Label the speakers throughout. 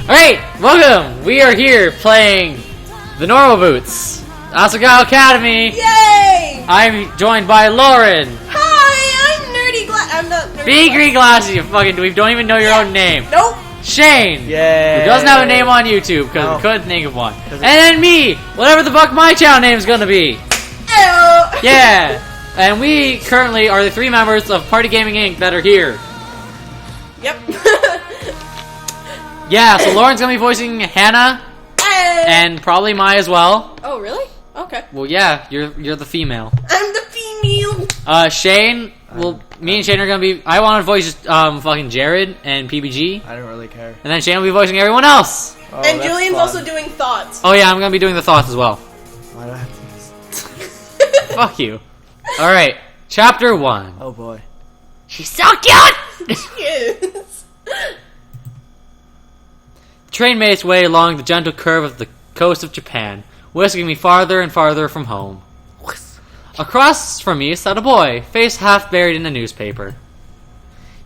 Speaker 1: Alright, welcome! We are here playing the normal boots. Asagao Academy!
Speaker 2: Yay!
Speaker 1: I'm joined by Lauren.
Speaker 2: Hi, I'm Nerdy Glass. I'm not Nerdy
Speaker 1: Big Green Glasses, you fucking dweeb. Don't even know your own name.
Speaker 2: Nope.
Speaker 1: Shane!
Speaker 3: Yay!
Speaker 1: Who doesn't have a name on YouTube because
Speaker 3: No.
Speaker 1: we couldn't think of one. And then me! Whatever the fuck my channel name is gonna be.
Speaker 2: Ew.
Speaker 1: Yeah! And we currently are the 3 members of Party Gaming Inc. that are here.
Speaker 2: Yep.
Speaker 1: Yeah, so Lauren's gonna be voicing Hannah,
Speaker 2: Hey.
Speaker 1: and probably Mai as well.
Speaker 2: Oh, really? Okay.
Speaker 1: Well, yeah, you're the female.
Speaker 2: I'm the female.
Speaker 1: Shane, me and Shane are gonna be. I want to voice fucking Jared and PBG,
Speaker 3: I don't really care.
Speaker 1: and then Shane will be voicing everyone else.
Speaker 3: Oh,
Speaker 2: And
Speaker 3: that's
Speaker 2: Julian's
Speaker 3: fun.
Speaker 2: also doing thoughts.
Speaker 1: Oh yeah, I'm gonna be doing the thoughts as well.
Speaker 3: Why do I have to...
Speaker 1: Fuck you. All right, chapter 1.
Speaker 3: Oh boy.
Speaker 1: She's so cute.
Speaker 2: Yes.
Speaker 1: The train made its way along the gentle curve of the coast of Japan, whisking me farther and farther from home. Across from me sat a boy, face half buried in a newspaper.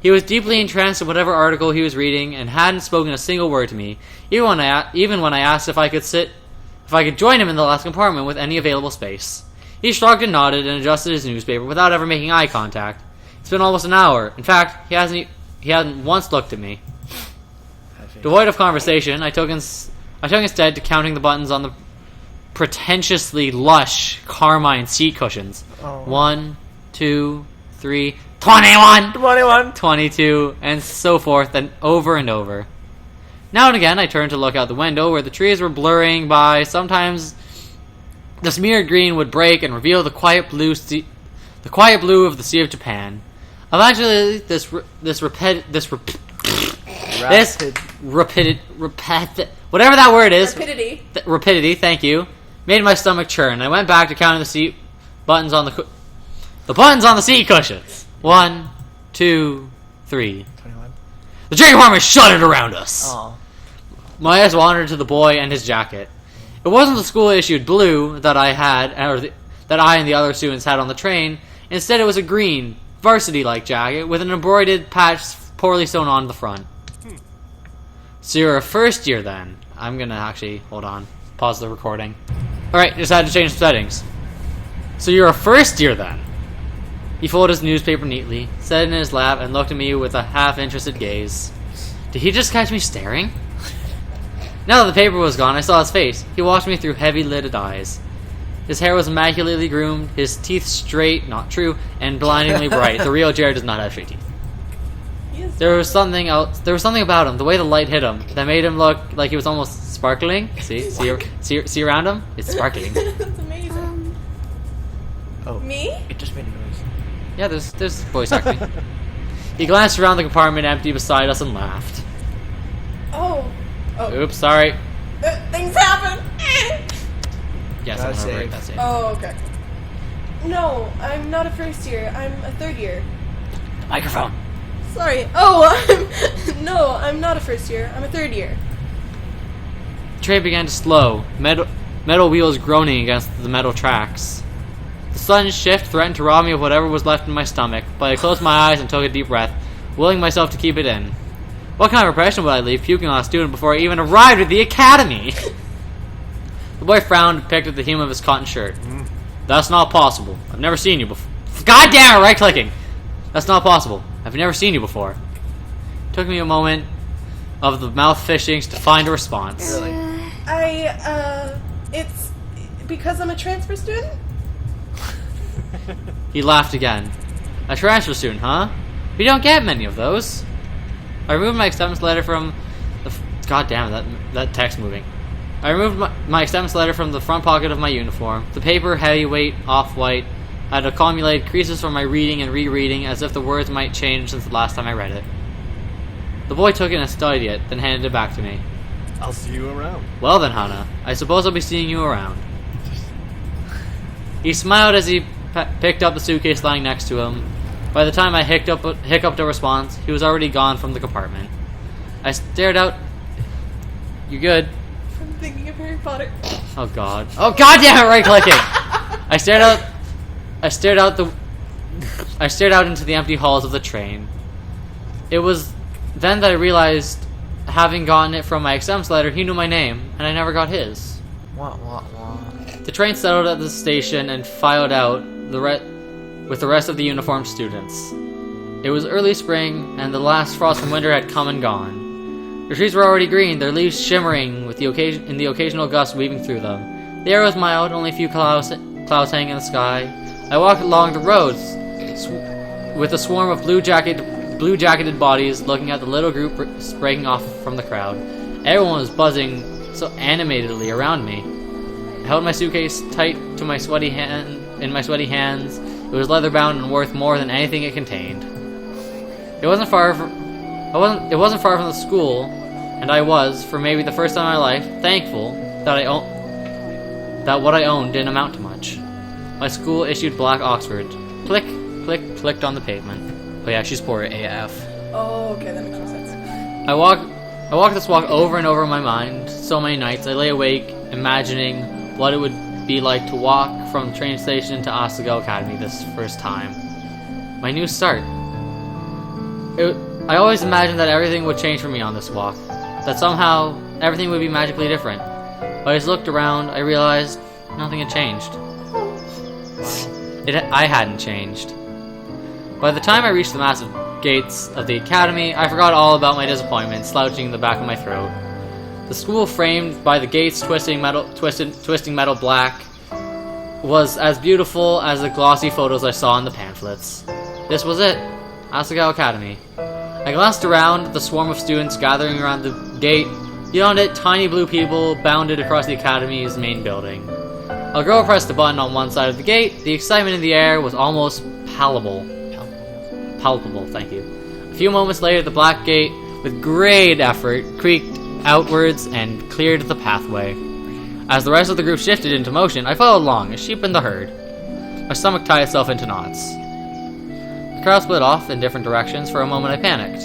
Speaker 1: He was deeply entranced in whatever article he was reading and hadn't spoken a single word to me, even when I asked if I could join him in the last compartment with any available space. He shrugged and nodded and adjusted his newspaper without ever making eye contact. It's been almost an hour. In fact, he hadn't once looked at me. Devoid of conversation, I took instead to counting the buttons on the pretentiously lush carmine seat cushions.
Speaker 3: Oh.
Speaker 1: 1, 2, 3, 21!
Speaker 3: 21!
Speaker 1: 22, and so forth, and over. Now and again, I turned to look out the window where the trees were blurring by. Sometimes the smeared green would break and reveal the quiet blue of the Sea of Japan. Eventually, whatever that word is, rapidity, thank you, made my stomach churn. I went back to counting the seat buttons on the buttons on the seat cushions. 1, 2, 3.
Speaker 3: 21.
Speaker 1: The train compartment shuddered around us.
Speaker 3: Oh.
Speaker 1: My eyes wandered to the boy and his jacket. It wasn't the school-issued blue that I and the other students had on the train. Instead, it was a green, varsity-like jacket with an embroidered patch poorly sewn on the front. So you're a first year then. I'm gonna actually, hold on, pause the recording. Alright, just had to change the settings. So you're a first year then. He folded his newspaper neatly, set it in his lap, and looked at me with a half-interested gaze. Did he just catch me staring? Now that the paper was gone, I saw his face. He watched me through heavy-lidded eyes. His hair was immaculately groomed, his teeth straight, not true, and blindingly bright. The real Jared does not have straight teeth. There was something about him, the way the light hit him, that made him look like he was almost sparkling. See around him? It's sparkling.
Speaker 2: That's amazing.
Speaker 3: Oh.
Speaker 2: Me?
Speaker 3: It just made a noise.
Speaker 1: Yeah, there's voice acting. He glanced around the compartment empty beside us and laughed.
Speaker 2: Oh.
Speaker 1: Oops, sorry.
Speaker 2: Things happen.
Speaker 1: Yes,
Speaker 3: That's
Speaker 1: I'm over it.
Speaker 3: safe.
Speaker 1: That's it.
Speaker 2: Oh, okay. No, I'm not a first year. I'm a third year.
Speaker 1: Microphone.
Speaker 2: Sorry. Oh, I'm not a first year. I'm a third year.
Speaker 1: The train began to slow, metal wheels groaning against the metal tracks. The sudden shift threatened to rob me of whatever was left in my stomach, but I closed my eyes and took a deep breath, willing myself to keep it in. What kind of impression would I leave puking on a student before I even arrived at the academy? The boy frowned and picked at the hem of his cotton shirt. That's not possible. I've never seen you before. God damn it, right-clicking! That's not possible. I've never seen you before. It took me a moment of the mouth fishings to find a response.
Speaker 3: Really?
Speaker 2: It's because I'm a transfer student?
Speaker 1: He laughed again. A transfer student, huh? We don't get many of those. I removed my acceptance letter from the... God damn it, that text moving. I removed my acceptance letter from the front pocket of my uniform. The paper, heavyweight, off-white, had accumulated creases from my reading and rereading as if the words might change since the last time I read it. The boy took it and studied it, then handed it back to me.
Speaker 3: I'll see you around.
Speaker 1: Well then, Hannah, I suppose I'll be seeing you around. He smiled as he picked up the suitcase lying next to him. By the time I hiccuped a response, he was already gone from the compartment. I stared out... You good?
Speaker 2: I'm thinking of Harry Potter.
Speaker 1: Oh god. Oh god damn it, right-clicking! I stared out into the empty halls of the train. It was then that I realized having gotten it from my acceptance letter, he knew my name, and I never got his.
Speaker 3: Wah, wah, wah.
Speaker 1: The train settled at the station and filed out with the rest of the uniformed students. It was early spring, and the last frost from winter had come and gone. The trees were already green, their leaves shimmering with the occasional gust weaving through them. The air was mild, only a few clouds hanging in the sky. I walked along the roads with a swarm of blue-jacketed bodies looking at the little group breaking off from the crowd. Everyone was buzzing so animatedly around me. I held my suitcase tight to my sweaty hands. It was leather-bound and worth more than anything it contained. It wasn't far from the school, and I was, for maybe the first time in my life, thankful that what I owned didn't amount to much. My school issued black Oxford. Click, click, clicked on the pavement. Oh yeah, she's poor AF.
Speaker 2: Oh, okay, that makes more sense.
Speaker 1: I walked this walk over and over in my mind. So many nights, I lay awake, imagining what it would be like to walk from the train station to Asagao Academy this first time. My new start. I always imagined that everything would change for me on this walk. That somehow, everything would be magically different. But as I looked around, I realized nothing had changed. I hadn't changed. By the time I reached the massive gates of the academy, I forgot all about my disappointment slouching in the back of my throat. The school, framed by the gates twisting metal black, was as beautiful as the glossy photos I saw in the pamphlets. This was it, Asagao Academy. I glanced around at the swarm of students gathering around the gate. Beyond it, tiny blue people bounded across the academy's main building. A girl pressed a button on one side of the gate. The excitement in the air was almost palpable. Palpable, thank you. A few moments later, the black gate, with great effort, creaked outwards and cleared the pathway. As the rest of the group shifted into motion, I followed along, a sheep in the herd. My stomach tied itself into knots. The crowd split off in different directions. For a moment, I panicked.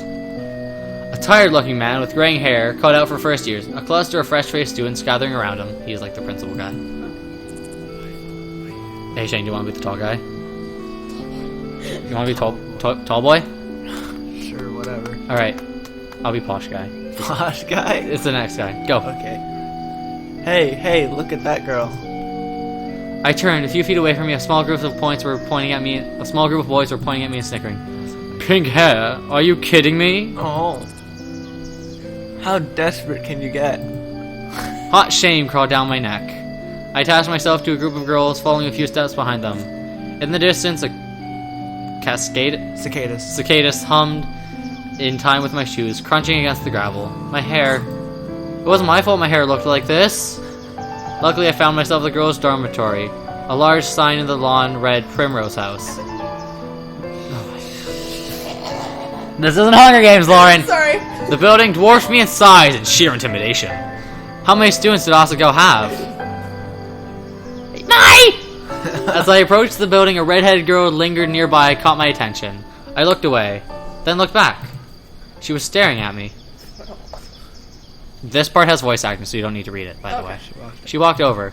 Speaker 1: A tired-looking man with graying hair, cut out for first years, a cluster of fresh-faced students gathering around him. He's like the principal guy. Hey Shane, do you want to be the tall guy? You want to be tall boy?
Speaker 3: Sure, whatever.
Speaker 1: Alright, I'll be posh guy.
Speaker 3: Posh guy?
Speaker 1: It's the next guy. Go.
Speaker 3: Okay. Hey, look at that girl.
Speaker 1: I turned. A few feet away from me, a small group of boys were pointing at me and snickering. Pink hair? Are you kidding me?
Speaker 3: Oh. How desperate can you get?
Speaker 1: Hot shame crawled down my neck. I attached myself to a group of girls, following a few steps behind them. In the distance, a cicadas hummed in time with my shoes, crunching against the gravel. My hair... It wasn't my fault my hair looked like this. Luckily, I found myself at the girls' dormitory. A large sign in the lawn read Primrose House. This isn't Hunger Games, Lauren!
Speaker 2: Sorry.
Speaker 1: The building dwarfed me in size and sheer intimidation. How many students did Asagao have? 9! As I approached the building, a redheaded girl lingered nearby and caught my attention. I looked away, then looked back. She was staring at me. This part has voice acting, so you don't need to read it, by the way. She walked over.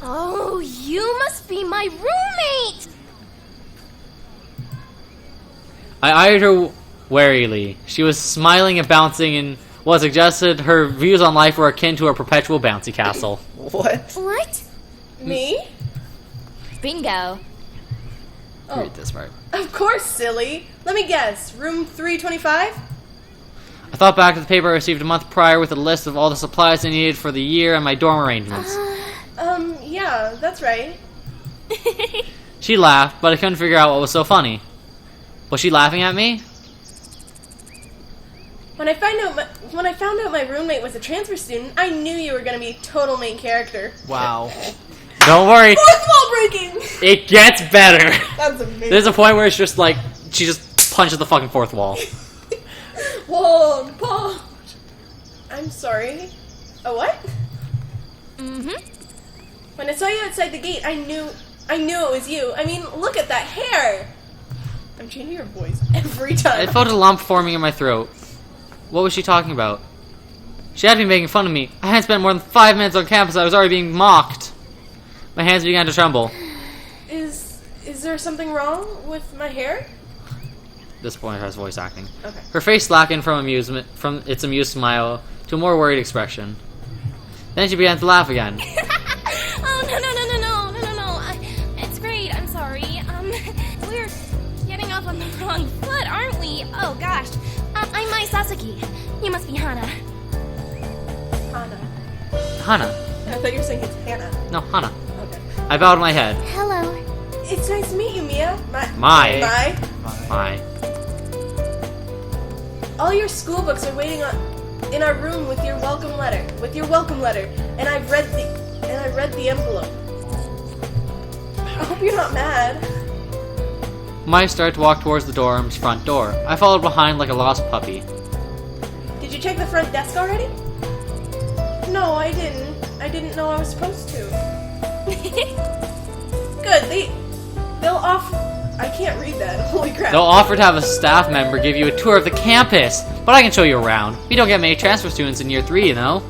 Speaker 4: Oh, you must be my roommate!
Speaker 1: I eyed her warily. She was smiling and bouncing in what suggested her views on life were akin to a perpetual bouncy castle.
Speaker 3: What?
Speaker 4: What?
Speaker 2: Me?
Speaker 4: Bingo.
Speaker 2: Oh,
Speaker 1: Read this part.
Speaker 2: of course, silly. Let me guess. Room 325?
Speaker 1: I thought back to the paper I received a month prior with a list of all the supplies I needed for the year and my dorm arrangements.
Speaker 2: Yeah, that's right.
Speaker 1: She laughed, but I couldn't figure out what was so funny. Was she laughing at me?
Speaker 2: When I found out my roommate was a transfer student, I knew you were gonna be a total main character.
Speaker 3: Wow.
Speaker 1: Don't worry.
Speaker 2: Fourth wall breaking!
Speaker 1: It gets better.
Speaker 2: That's amazing.
Speaker 1: There's a point where it's just like, she just punches the fucking fourth wall.
Speaker 2: Whoa, Paul. I'm sorry. A what?
Speaker 4: Mm-hmm.
Speaker 2: When I saw you outside the gate, I knew it was you. I mean, look at that hair. I'm changing your voice every time.
Speaker 1: I felt a lump forming in my throat. What was she talking about? She had to be making fun of me. I hadn't spent more than 5 minutes on campus. I was already being mocked. My hands began to tremble.
Speaker 2: Is there something wrong with my hair?
Speaker 1: this point has voice acting.
Speaker 2: Okay.
Speaker 1: Her face slackened from its amused smile to a more worried expression. Then she began to laugh again.
Speaker 4: Oh, no. It's great. I'm sorry. We're getting off on the wrong foot, aren't we? Oh, gosh. I'm Mai Sasaki. You must be Hana.
Speaker 2: Hana.
Speaker 1: Hana.
Speaker 2: I thought you were saying it's Hannah.
Speaker 1: No, Hana.
Speaker 2: Okay.
Speaker 1: I bowed my head.
Speaker 4: Hello.
Speaker 2: It's nice to meet you, Mia.
Speaker 1: Mai.
Speaker 2: Mai. All your school books are waiting in our room with your welcome letter. And I read the envelope. I hope you're not mad.
Speaker 1: Mai started to walk towards the dorm's front door. I followed behind like a lost puppy.
Speaker 2: Did you check the front desk already? No, I didn't. I didn't know I was supposed to. Good. They'll offer. I can't read that. Holy crap.
Speaker 1: They'll offer to have a staff member give you a tour of the campus, but I can show you around. We don't get many transfer students in year 3, you know.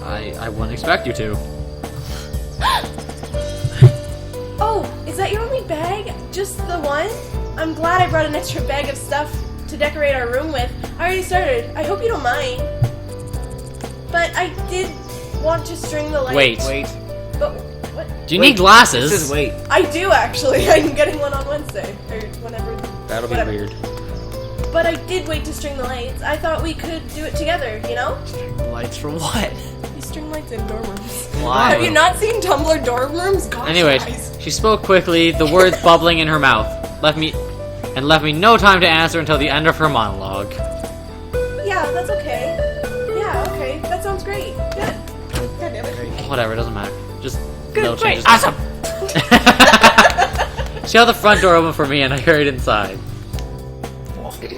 Speaker 1: I wouldn't expect you to.
Speaker 2: Oh, is that your only bag? Just the one? I'm glad I brought an extra bag of stuff to decorate our room with. I already started. I hope you don't mind. But I did want to string the lights.
Speaker 1: Wait.
Speaker 2: But what?
Speaker 1: Do you need glasses?
Speaker 3: Just wait.
Speaker 2: I do actually. I'm getting one on Wednesday or whenever.
Speaker 1: That'll
Speaker 2: whatever.
Speaker 1: be weird.
Speaker 2: But I did wait to string the lights. I thought we could do it together. You know?
Speaker 3: Lights for what?
Speaker 2: You string lights in dorm rooms.
Speaker 3: Why?
Speaker 2: Have you not seen Tumblr dorm rooms? Gosh,
Speaker 1: Anyways,
Speaker 2: guys.
Speaker 1: she spoke quickly, the words bubbling in her mouth. Left me no time to answer until the end of her monologue.
Speaker 2: Yeah, that's okay. Yeah, okay. That sounds great. Good. God damn it.
Speaker 1: Whatever, it doesn't matter. Just
Speaker 2: Good,
Speaker 1: little
Speaker 2: great,
Speaker 1: changes.
Speaker 2: awesome.
Speaker 1: She held the front door open for me and I hurried inside.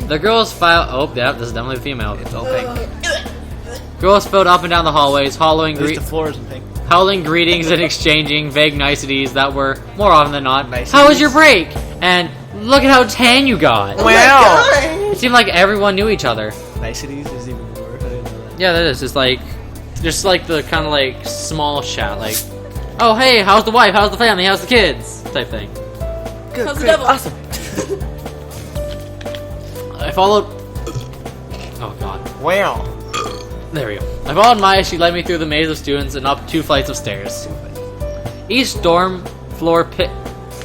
Speaker 1: The girls filed. Oh, yeah, this is definitely the female.
Speaker 3: It's all pink.
Speaker 1: Girls filed up and down the hallways,
Speaker 3: At least the floor isn't pink.
Speaker 1: howling greetings and exchanging vague niceties that were, more often than not,
Speaker 3: Niceties?
Speaker 1: how was your break? And look at how tan you got.
Speaker 2: Oh my
Speaker 3: Wow.
Speaker 2: God.
Speaker 1: It seemed like everyone knew each other.
Speaker 3: Niceties is even more. I didn't know that.
Speaker 1: Yeah, that is. It's like, just like the kind of like small chat, like, oh hey, how's the wife? How's the family? How's the kids? Type thing.
Speaker 3: Good,
Speaker 2: How's the
Speaker 3: great,
Speaker 2: devil?
Speaker 3: awesome.
Speaker 1: I followed. Oh god.
Speaker 3: Wow.
Speaker 1: There we go. I followed Maya. She led me through the maze of students and up 2 flights of stairs. Each dorm floor pit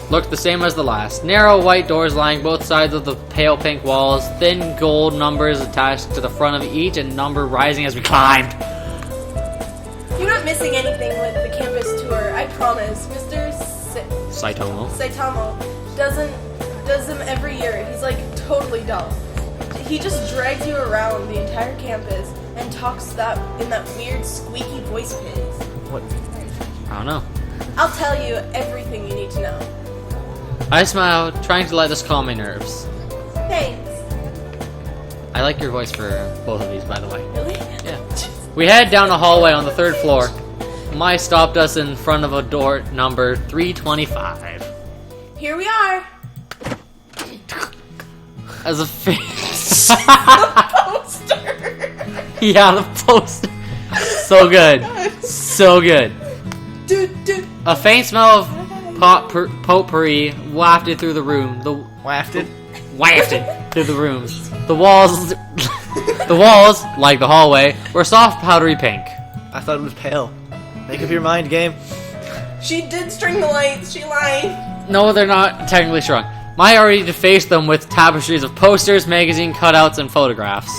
Speaker 1: looked the same as the last. Narrow white doors lining both sides of the pale pink walls, thin gold numbers attached to the front of each, and number rising as we climbed.
Speaker 2: You're not missing anything with the campus tour, I promise. Mr.
Speaker 1: Saitomo.
Speaker 2: Saitamo does them every year. He's like totally dull. He just drags you around the entire campus and talks in that weird squeaky voice of his.
Speaker 3: What?
Speaker 1: I don't know.
Speaker 2: I'll tell you everything you need to know.
Speaker 1: I smiled, trying to let this calm my nerves.
Speaker 2: Thanks.
Speaker 1: I like your voice for both of these, by the way.
Speaker 2: Really?
Speaker 1: Yeah. We head down a hallway on the 3rd floor. Mai stopped us in front of a door number 325.
Speaker 2: Here we are.
Speaker 1: As a face.
Speaker 2: Poster.
Speaker 1: Yeah, the poster. So good. So good.
Speaker 2: Dude.
Speaker 1: A faint smell of potpourri wafted through the room.
Speaker 3: Wafted?
Speaker 1: Wafted through the rooms. The walls, like the hallway, were soft powdery pink.
Speaker 3: I thought it was pale. Make up your mind, game.
Speaker 2: She did string the lights. She lied.
Speaker 1: No, they're not technically strong. Maya already defaced them with tapestries of posters, magazine cutouts, and photographs.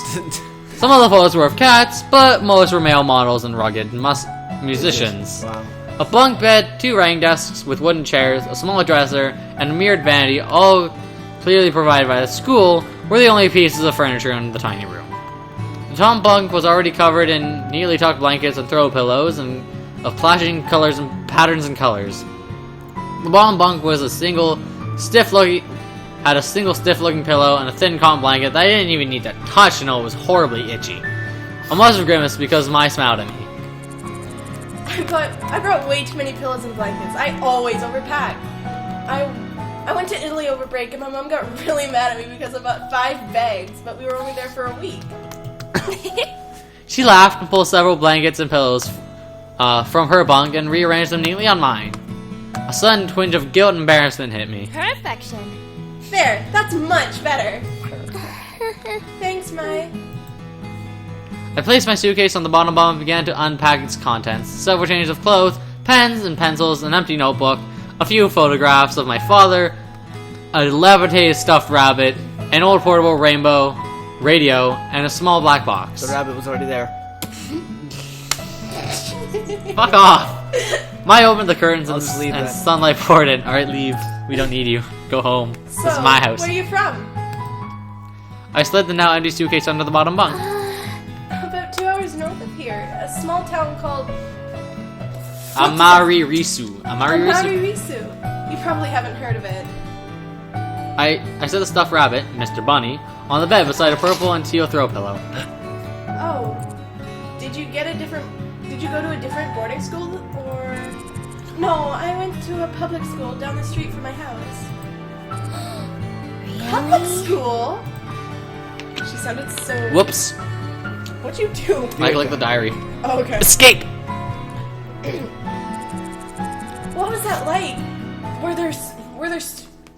Speaker 1: Some of the photos were of cats, but most were male models and rugged musicians.
Speaker 3: Wow.
Speaker 1: A bunk bed, 2 writing desks with wooden chairs, a small dresser, and a mirrored vanity, all clearly provided by the school, were the only pieces of furniture in the tiny room. The top bunk was already covered in neatly tucked blankets and throw pillows, and of clashing colors and patterns and colors. The bottom bunk was a single stiff-looking pillow and a thin cotton blanket that I didn't even need to touch to know it was horribly itchy. I must have grimaced because Mai smiled at me.
Speaker 2: I brought way too many pillows and blankets. I always overpack. I went to Italy over break and my mom got really mad at me because I bought 5 bags, but we were only there for a week.
Speaker 1: She laughed and pulled several blankets and pillows from her bunk and rearranged them neatly on mine. A sudden twinge of guilt and embarrassment hit me.
Speaker 4: Perfection.
Speaker 2: There, that's much better. Thanks, Mai.
Speaker 1: I placed my suitcase on the bottom bunk and began to unpack its contents. Several changes of clothes, pens and pencils, an empty notebook, a few photographs of my father, a levitated stuffed rabbit, an old portable rainbow radio, and a small black box.
Speaker 3: The rabbit was already there.
Speaker 1: Fuck off! Mai opened the curtains
Speaker 3: I'll just leave
Speaker 1: and
Speaker 3: then.
Speaker 1: sunlight poured in. Alright, leave. We don't need you. Go home.
Speaker 2: So,
Speaker 1: This is my house.
Speaker 2: where are you from?
Speaker 1: I slid the now empty suitcase under the bottom bunk.
Speaker 2: About 2 hours north of here. A small town called...
Speaker 1: Amaririsu. Amaririsu?
Speaker 2: Amaririsu. You probably haven't heard of it.
Speaker 1: I set the stuffed rabbit, Mr. Bunny, on the bed beside a purple and teal throw pillow.
Speaker 2: Oh. Did you go to a different boarding school, or... No, I went to a public school down the street from my house. Public school? She sounded so...
Speaker 1: Whoops.
Speaker 2: What'd you do?
Speaker 1: I clicked the diary.
Speaker 2: Oh, okay.
Speaker 1: Escape!
Speaker 2: What was that like? Were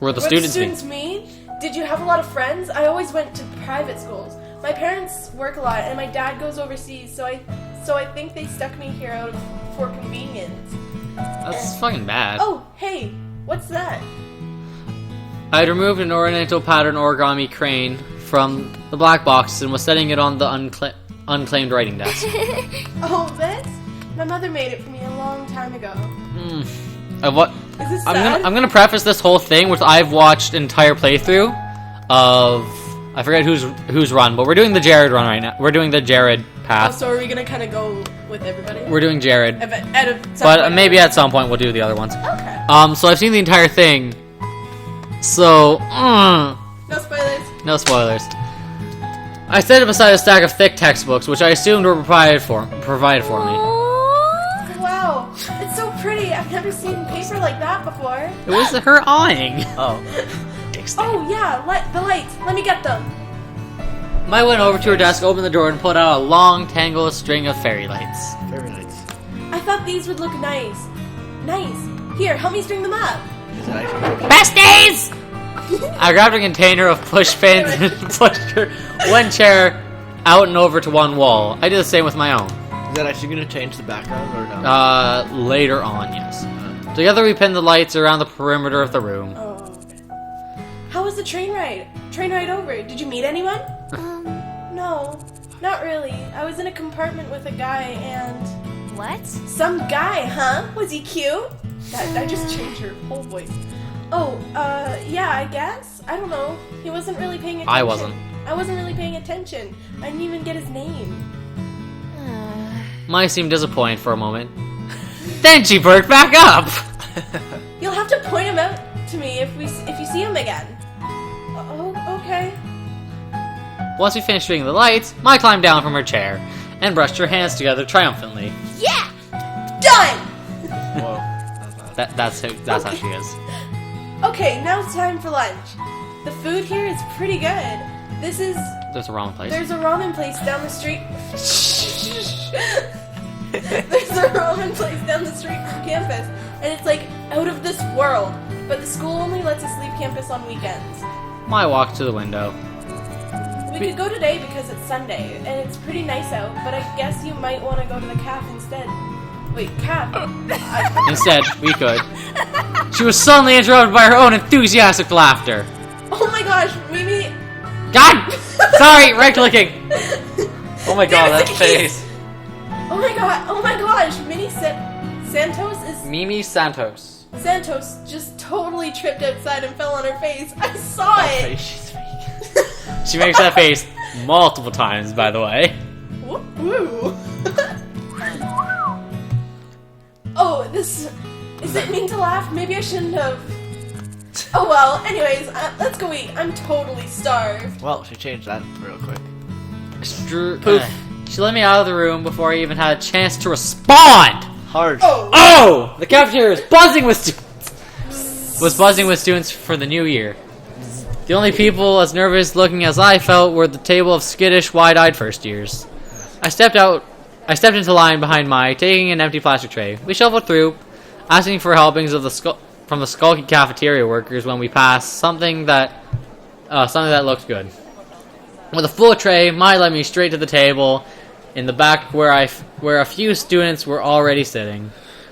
Speaker 1: Were the students
Speaker 2: mean? Did you have a lot of friends? I always went to private schools. My parents work a lot, and my dad goes overseas, so I think they stuck me here for convenience.
Speaker 1: That's fucking bad.
Speaker 2: Oh, hey, what's that?
Speaker 1: I had removed an oriental pattern origami crane from the black box and was setting it on the unclaimed writing desk.
Speaker 2: Oh, this? My mother made it for me a long time ago.
Speaker 1: What?
Speaker 2: Is this sad?
Speaker 1: I'm gonna preface this whole thing with I've watched an entire playthrough of I forget who's run, but we're doing the Jared run right now. We're doing the Jared
Speaker 2: Oh,
Speaker 1: path.
Speaker 2: so are we gonna kind of go with everybody?
Speaker 1: We're doing Jared,
Speaker 2: But
Speaker 1: maybe at some point we'll do the other ones.
Speaker 2: Okay.
Speaker 1: So I've seen the entire thing. So,
Speaker 2: No spoilers.
Speaker 1: no spoilers. I set it beside a stack of thick textbooks, which I assumed were provided for me.
Speaker 2: Wow, it's so pretty. I've never seen paper like that before.
Speaker 1: It was her awing.
Speaker 3: Oh.
Speaker 2: Oh yeah, the lights. Let me get them.
Speaker 1: Mai went over to her desk, opened the drawer, and pulled out a long, tangled string of fairy lights.
Speaker 3: Very nice.
Speaker 2: I thought these would look nice. Nice. Here, help me string them up.
Speaker 3: Is it actually...
Speaker 1: Besties! I grabbed a container of push pins and pushed her one chair out and over to one wall. I did the same with my own.
Speaker 3: Is that actually going to change the background or no?
Speaker 1: Later on, yes. Together we pinned the lights around the perimeter of the room.
Speaker 2: Oh. Okay. How was the train ride? Train ride over. Did you meet anyone? No, not really. I was in a compartment with a guy and...
Speaker 4: What?
Speaker 2: Some guy, huh? Was he cute? I just changed her whole voice. Oh, yeah, I guess. I don't know. He wasn't really paying attention.
Speaker 1: I wasn't.
Speaker 2: I wasn't really paying attention. I didn't even get his name.
Speaker 1: Mai seemed disappointed for a moment. Then she perked back up!
Speaker 2: You'll have to point him out to me if you see him again. Oh, okay.
Speaker 1: Once we finished stringing the lights, Mai climbed down from her chair and brushed her hands together triumphantly.
Speaker 2: Yeah! Done!
Speaker 3: Whoa.
Speaker 1: That's how she is.
Speaker 2: Okay, now it's time for lunch. The food here is pretty good.
Speaker 1: There's a wrong place.
Speaker 2: There's a ramen place down the street. There's a ramen place down the street from campus, and it's like out of this world. But the school only lets us leave campus on weekends.
Speaker 1: Mai walked to the window.
Speaker 2: We could go today because it's Sunday, and it's pretty nice out, but I guess you might want to go to the caf instead. Wait, caf?
Speaker 1: Instead, we could. She was suddenly interrupted by her own enthusiastic laughter.
Speaker 2: Oh my gosh, Mimi...
Speaker 1: God! Sorry, right-clicking! Oh my god,
Speaker 2: Damn it,
Speaker 1: that face.
Speaker 2: Oh my gosh, Santos is...
Speaker 1: Mimi Santos.
Speaker 2: Santos just totally tripped outside and fell on her face. I saw it!
Speaker 3: She's fake.
Speaker 1: She makes that face multiple times, by the way.
Speaker 2: Woo! Oh, this... Is it mean to laugh? Maybe I shouldn't have... Oh well, anyways, let's go eat. I'm totally starved.
Speaker 3: Well, she changed that real quick.
Speaker 1: Poof. She let me out of the room before I even had a chance to respond!
Speaker 3: Hard.
Speaker 1: Oh! The cafeteria was buzzing with students for the new year. The only people as nervous looking as I felt were the table of skittish, wide-eyed first years. I stepped into line behind Mai, taking an empty plastic tray. We shuffled through, asking for helpings from the skulky cafeteria workers when we passed something that looked good. With a full tray, Mai led me straight to the table in the back where a few students were already sitting.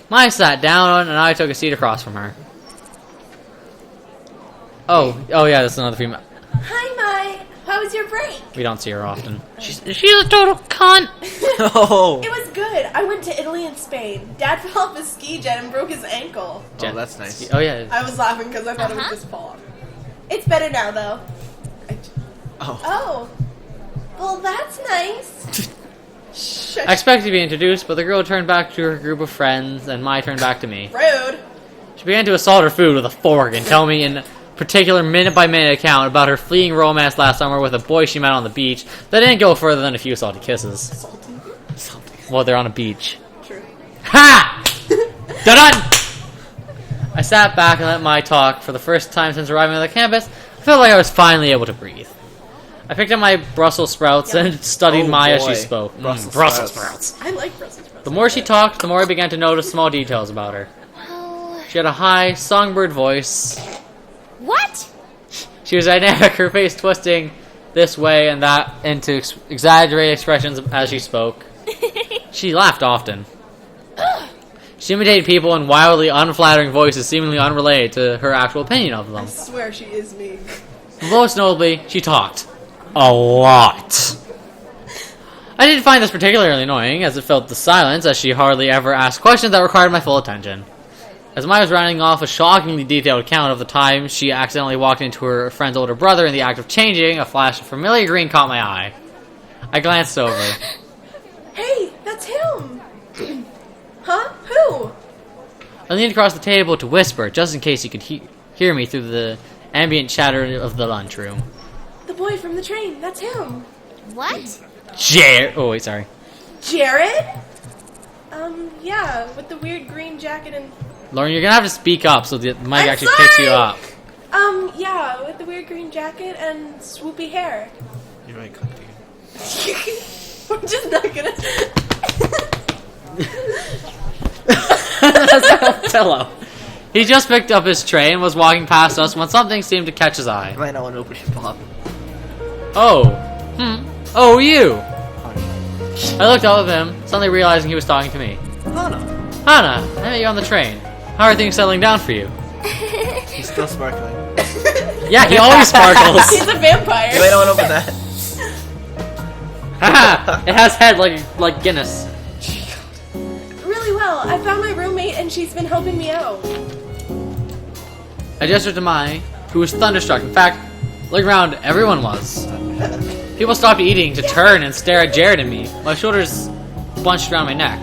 Speaker 1: Mai sat down, and I took a seat across from her. Oh yeah, that's another female.
Speaker 2: Hi, Mai. How was your break?
Speaker 1: We don't see her often. She's a total cunt.
Speaker 3: Oh.
Speaker 2: It was good. I went to Italy and Spain. Dad fell off his ski jet and broke his ankle.
Speaker 3: Oh, that's nice.
Speaker 1: Oh yeah.
Speaker 2: I was laughing because I thought it would just fall off. It's better now, though.
Speaker 3: Oh.
Speaker 2: Oh. Well, that's nice. Shh.
Speaker 1: I expected to be introduced, but the girl turned back to her group of friends, and Mai turned back to me.
Speaker 2: Rude.
Speaker 1: She began to assault her food with a fork and tell me in particular minute-by-minute account about her fleeting romance last summer with a boy she met on the beach that didn't go further than a few salty kisses.
Speaker 2: Salty.
Speaker 1: Well, they're on a beach.
Speaker 2: True.
Speaker 1: Ha! Done! I sat back and let Mai talk. For the first time since arriving on the campus, I felt like I was finally able to breathe. I picked up my Brussels sprouts and studied
Speaker 3: Oh,
Speaker 1: Mai as
Speaker 3: boy.
Speaker 1: she spoke.
Speaker 3: Brussels
Speaker 1: sprouts.
Speaker 2: I like Brussels sprouts.
Speaker 1: The more she talked, the more I began to notice small details about her.
Speaker 4: Well,
Speaker 1: She had a high, songbird voice.
Speaker 4: what?
Speaker 1: She was dynamic, her face twisting this way and that into exaggerated expressions as she spoke. She laughed often. She imitated people in wildly unflattering voices seemingly unrelated to her actual opinion of them.
Speaker 2: I swear she is me.
Speaker 1: Most notably, she talked. A lot. I didn't find this particularly annoying, as it felt the silence, as she hardly ever asked questions that required my full attention. As Mai was rounding off a shockingly detailed account of the time she accidentally walked into her friend's older brother in the act of changing, a flash of familiar green caught my eye. I glanced over.
Speaker 2: Hey, that's him. Huh? Who?
Speaker 1: I leaned across the table to whisper, just in case he could hear me through the ambient chatter of the lunchroom.
Speaker 2: The boy from the train. That's him.
Speaker 4: What?
Speaker 1: Oh, wait, sorry.
Speaker 2: Jared? Yeah, with the weird green jacket and...
Speaker 1: Lauren, you're gonna have to speak up so the mic
Speaker 2: I'm
Speaker 1: actually picks you
Speaker 2: sorry!
Speaker 1: up.
Speaker 2: Yeah, with the weird green jacket and swoopy hair.
Speaker 3: You're right, comfy.
Speaker 2: We're just not gonna...
Speaker 1: That's a pillow. He just picked up his tray and was walking past us when something seemed to catch his eye.
Speaker 3: I might not want to open your pop.
Speaker 1: Oh, you! I looked up at him, suddenly realizing he was talking to me.
Speaker 3: Hana.
Speaker 1: Hana, I met you on the train. How are things settling down for you?
Speaker 3: He's still sparkling.
Speaker 1: Yeah, he always sparkles.
Speaker 2: He's a vampire.
Speaker 3: You might not want to open that.
Speaker 1: Haha! It has head like Guinness.
Speaker 2: Really well. I found my roommate and she's been helping me out.
Speaker 1: I gestured to Mai, who was thunderstruck. In fact, looking around, everyone was. People stopped eating to turn and stare at Jared and me. My shoulders bunched around my neck.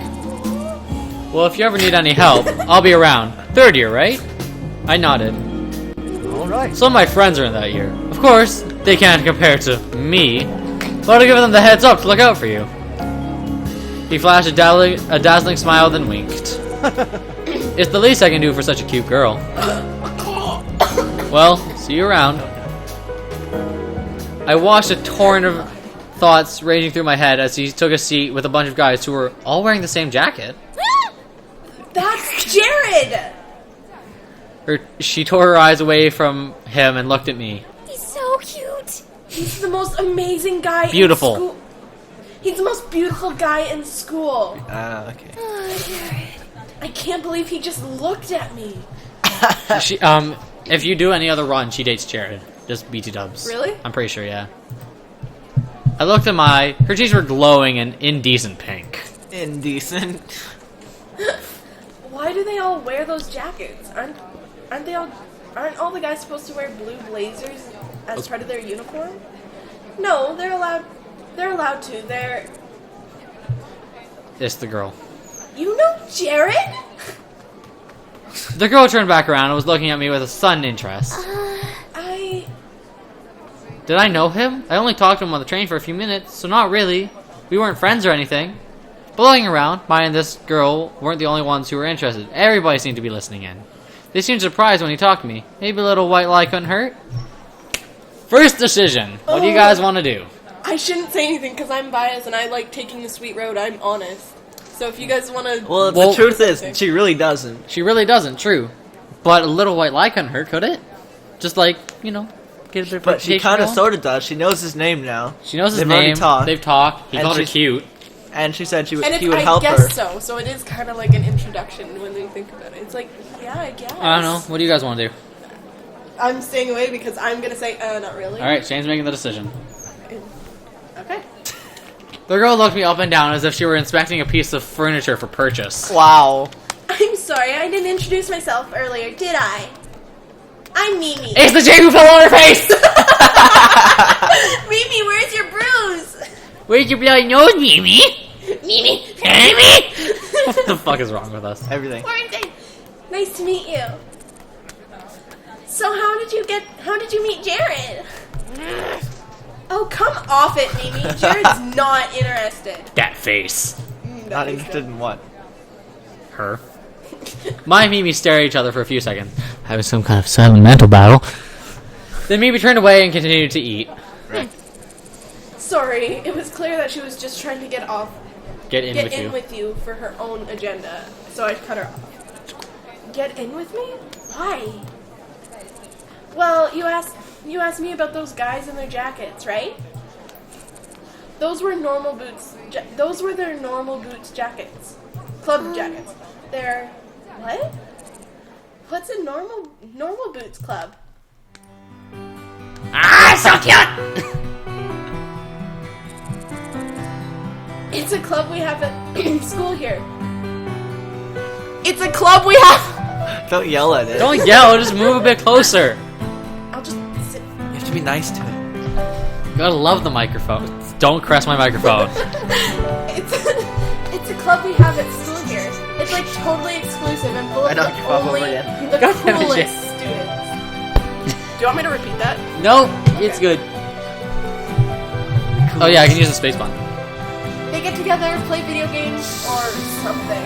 Speaker 1: Well, if you ever need any help, I'll be around. Third year, right? I nodded.
Speaker 3: Alright.
Speaker 1: Some of my friends are in that year. Of course, they can't compare to me, but I'll give them the heads up to look out for you. He flashed a dazzling smile, then winked. It's the least I can do for such a cute girl. Well, see you around. I watched a torrent of thoughts raging through my head as he took a seat with a bunch of guys who were all wearing the same jacket.
Speaker 2: That's Jared!
Speaker 1: She tore her eyes away from him and looked at me.
Speaker 4: He's so cute.
Speaker 2: He's the most amazing guy
Speaker 1: Beautiful.
Speaker 2: in school. He's the most beautiful guy in school.
Speaker 3: Okay.
Speaker 4: Oh, Jared.
Speaker 2: I can't believe he just looked at me.
Speaker 1: She, if you do any other run, she dates Jared. Just BT dubs.
Speaker 2: Really?
Speaker 1: I'm pretty sure, yeah. I looked at her cheeks were glowing an indecent pink.
Speaker 3: Indecent.
Speaker 2: Why do they all wear those jackets? Aren't all the guys supposed to wear blue blazers as part of their uniform? No, they're allowed to.
Speaker 1: It's the girl.
Speaker 2: You know Jared?
Speaker 1: The girl turned back around and was looking at me with a sudden interest. Did I know him? I only talked to him on the train for a few minutes, so not really. We weren't friends or anything. But looking around, Mai and this girl weren't the only ones who were interested. Everybody seemed to be listening in. They seemed surprised when he talked to me. Maybe a little white lie couldn't hurt? First decision. What do you guys want to do?
Speaker 2: I shouldn't say anything because I'm biased and I like taking the sweet road. I'm honest. So if you guys want to...
Speaker 3: Well, the truth is, she really doesn't.
Speaker 1: She really doesn't, true. But a little white lie couldn't hurt, could it? Just like, get a bit of
Speaker 3: But she
Speaker 1: reputation
Speaker 3: kind of
Speaker 1: going.
Speaker 3: sort of does. She knows his name now.
Speaker 1: She knows his
Speaker 3: They've already
Speaker 1: name.
Speaker 3: talked.
Speaker 1: They've talked. He
Speaker 3: And
Speaker 1: called her
Speaker 3: she's-
Speaker 1: cute.
Speaker 3: And she said he would
Speaker 2: I
Speaker 3: help
Speaker 2: guess
Speaker 3: her.
Speaker 2: so it's kind of like an introduction when you think about it. It's like, yeah, I guess.
Speaker 1: I don't know. What do you guys want to do?
Speaker 2: I'm staying away because I'm gonna say, not really.
Speaker 1: All right, Shane's making the decision.
Speaker 2: Okay.
Speaker 1: The girl looked me up and down as if she were inspecting a piece of furniture for purchase.
Speaker 3: Wow.
Speaker 2: I'm sorry, I didn't introduce myself earlier, did I? I'm Mimi.
Speaker 1: It's the Jay who fell on her face!
Speaker 2: Mimi, where's your bruise?
Speaker 1: Where's your bloody nose, Mimi?
Speaker 2: Mimi.
Speaker 1: Mimi! What the fuck is wrong with us?
Speaker 3: Everything.
Speaker 2: Quarantine. Nice to meet you. So how did you meet Jared? Oh, come off it, Mimi. Jared's not interested.
Speaker 1: That face.
Speaker 3: Not interested in what?
Speaker 1: Her. My and Mimi stare at each other for a few seconds, having some kind of silent mental battle. Then Mimi turned away and continued to eat.
Speaker 3: Right.
Speaker 2: Sorry, it was clear that she was just trying to get
Speaker 1: Get in with you.
Speaker 2: with you for her own agenda. So I cut her off. Get in with me? Why? Well, you asked me about those guys in their jackets, right? Those were normal boots. Those were their normal boots jackets. Club jackets. They're what? What's a normal boots club?
Speaker 1: Ah, so cute!
Speaker 2: It's a club we have at school here. It's a club we have.
Speaker 3: Don't yell at it.
Speaker 1: Don't yell, just move a bit closer.
Speaker 2: I'll just sit.
Speaker 3: You have to be nice to it.
Speaker 1: You gotta love the microphone. Don't caress my microphone.
Speaker 2: It's a club we have at school here. It's like totally exclusive and full
Speaker 3: I
Speaker 2: of
Speaker 3: knocked your phone over
Speaker 2: only
Speaker 3: again.
Speaker 2: the
Speaker 1: God damn it,
Speaker 2: coolest
Speaker 1: Jay.
Speaker 2: students. Do you want me to repeat that?
Speaker 1: Nope, it's good. Oh yeah, I can use the space button.
Speaker 2: They get together, play video games, or something.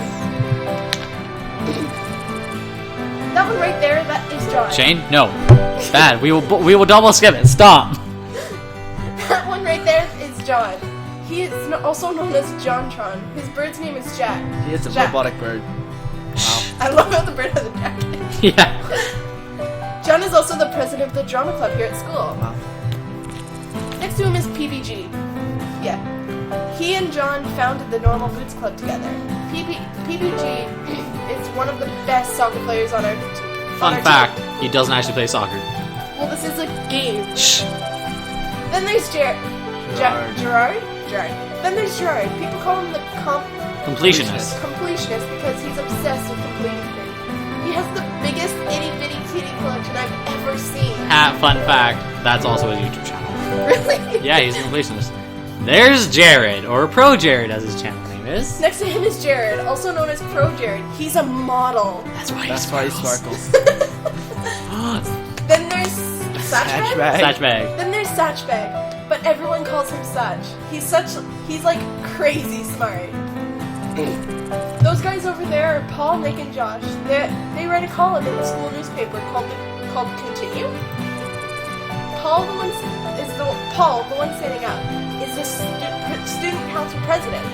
Speaker 2: That one right there, that is John.
Speaker 1: Shane, no. Bad. We will double skip it. Stop.
Speaker 2: That one right there is John. He is also known as JonTron. His bird's name is Jack.
Speaker 3: He is a
Speaker 2: Jack.
Speaker 3: robotic bird.
Speaker 2: I love how the bird has a jacket.
Speaker 1: Yeah.
Speaker 2: John is also the president of the drama club here at school.
Speaker 3: Wow.
Speaker 2: Next to him is PBG. Yeah. He and John founded the Normal Boots Club together. PBG is one of the best soccer players on our team.
Speaker 1: Fun fact: he doesn't actually play soccer.
Speaker 2: Well, this is a game.
Speaker 1: Shh.
Speaker 2: Then there's Gerard. Then there's Gerard. People call him the
Speaker 1: Completionist.
Speaker 2: completionist because he's obsessed with completing things. He has the biggest itty bitty kitty collection I've ever seen.
Speaker 1: Fun fact: that's also his YouTube channel.
Speaker 2: Really?
Speaker 1: Yeah, he's a completionist. There's Jared, or Pro Jared, as his channel name is.
Speaker 2: Next to him is Jared, also known as Pro Jared. He's a model.
Speaker 1: That's why
Speaker 3: That's why he sparkles.
Speaker 2: Then there's Satchbag.
Speaker 1: Satchbag.
Speaker 2: Then there's Satchbag, but everyone calls him Satch. He's like crazy smart. Those guys over there are Paul, Nick, and Josh. They write a column in the school newspaper called Continue. Paul, the one standing up, is the student council president.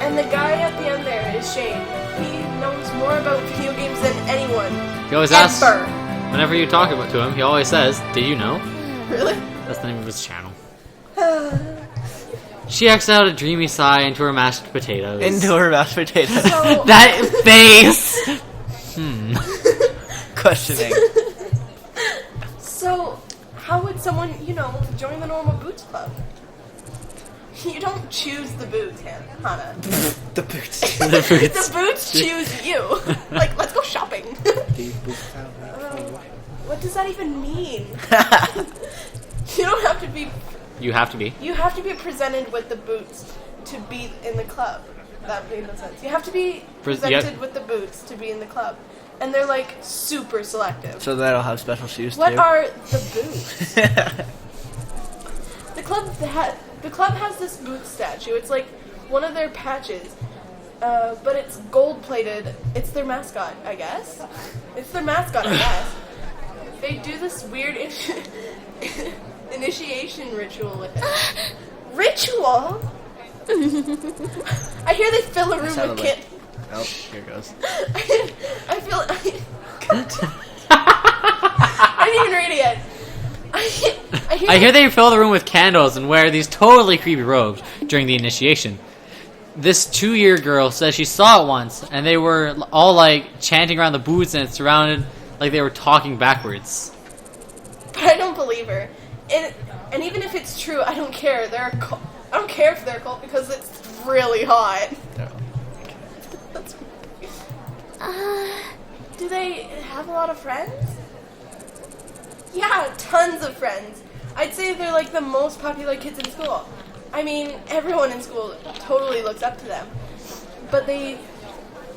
Speaker 2: And the guy at the end there is Shane. He knows more about video games than anyone.
Speaker 1: He always asks,
Speaker 2: Ever.
Speaker 1: whenever you talk about to him, he always says, "Did you know?"
Speaker 2: Really?
Speaker 1: That's the name of his channel. She exhaled a dreamy sigh into her mashed potatoes.
Speaker 3: Into her mashed potatoes.
Speaker 2: So,
Speaker 1: That face!
Speaker 3: Questioning.
Speaker 2: So, how would someone, join the Normal Boots Club? You don't choose the boots, Hannah.
Speaker 3: The boots.
Speaker 1: The boots.
Speaker 2: The boots choose you. Like, let's go shopping. What does that even mean? You don't have to be.
Speaker 1: You have to be.
Speaker 2: You have to be presented with the boots to be in the club. That made no sense. You have to be presented with the boots to be in the club. And they're like super selective.
Speaker 3: So that'll have special shoes
Speaker 2: What
Speaker 3: too.
Speaker 2: are the boots? The club has this boot statue. It's like one of their patches, but it's gold plated. It's their mascot, I guess. It's their mascot, I guess. They do this weird initiation ritual with it. Ritual? I hear they fill a room with kids.
Speaker 3: Oh, here goes.
Speaker 2: I didn't even idiot.
Speaker 1: I hear they fill the room with candles and wear these totally creepy robes during the initiation. This 2-year girl says she saw it once, and they were all like chanting around the booths and surrounded like they were talking backwards.
Speaker 2: But I don't believe her. And even if it's true, I don't care. I don't care if they're a cult because it's really hot. Do they have a lot of friends? Yeah, tons of friends. I'd say they're like the most popular kids in school. I mean, everyone in school totally looks up to them. But they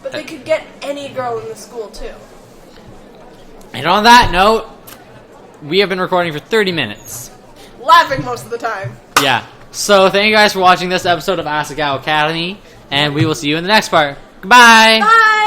Speaker 2: could get any girl in the school too.
Speaker 1: And on that note, we have been recording for 30 minutes.
Speaker 2: Laughing most of the time.
Speaker 1: Yeah. So thank you guys for watching this episode of Asagao Academy, and we will see you in the next part. Goodbye!
Speaker 2: Bye!